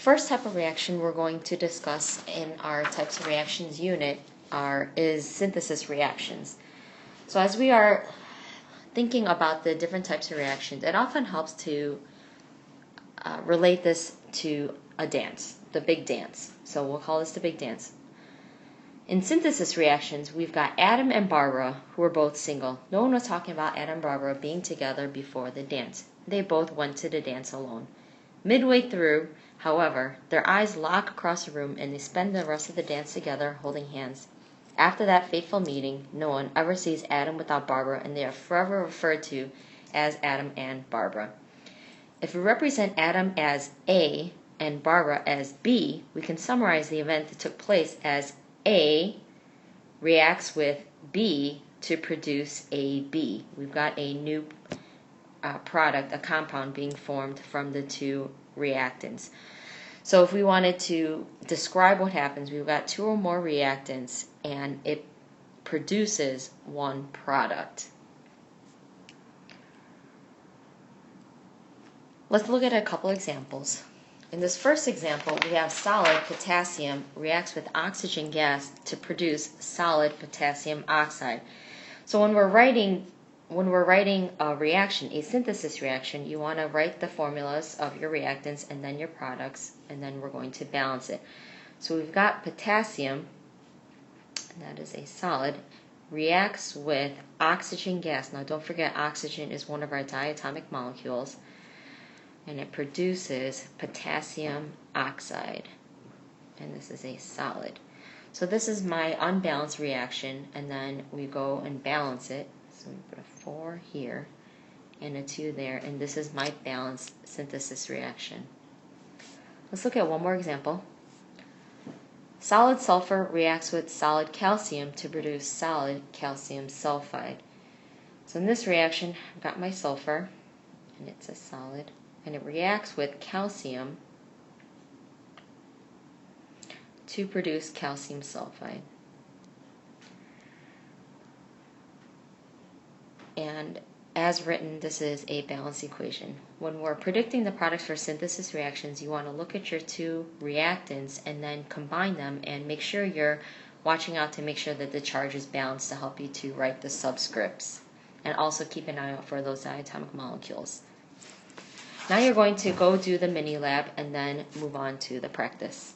first type of reaction we're going to discuss in our types of reactions unit is synthesis reactions. So as we are thinking about the different types of reactions, it often helps to relate this to a dance, the big dance. So we'll call this the big dance. In synthesis reactions, we've got Adam and Barbara, who are both single. No one was talking about Adam and Barbara being together before the dance. They both went to the dance alone. Midway through, however, their eyes lock across the room and they spend the rest of the dance together holding hands. After that fateful meeting, no one ever sees Adam without Barbara, and they are forever referred to as Adam and Barbara. If we represent Adam as A and Barbara as B, we can summarize the event that took place as A reacts with B to produce AB. We've got a new product, a compound being formed from the two reactants. So if we wanted to describe what happens, we've got two or more reactants and it produces one product. Let's look at a couple examples. In this first example, we have solid potassium reacts with oxygen gas to produce solid potassium oxide. So when we're writing a reaction, a synthesis reaction, you want to write the formulas of your reactants and then your products, and then we're going to balance it. So we've got potassium, and that is a solid, reacts with oxygen gas. Now don't forget, oxygen is one of our diatomic molecules, and it produces potassium oxide, and this is a solid. So this is my unbalanced reaction, and then we go and balance it. So we put a 4 here and a 2 there, and this is my balanced synthesis reaction. Let's look at one more example. Solid sulfur reacts with solid calcium to produce solid calcium sulfide. So in this reaction, I've got my sulfur, and it's a solid, and it reacts with calcium to produce calcium sulfide. And as written, this is a balanced equation. When we're predicting the products for synthesis reactions, you want to look at your two reactants and then combine them and make sure you're watching out to make sure that the charge is balanced to help you to write the subscripts. And also keep an eye out for those diatomic molecules. Now you're going to go do the mini lab and then move on to the practice.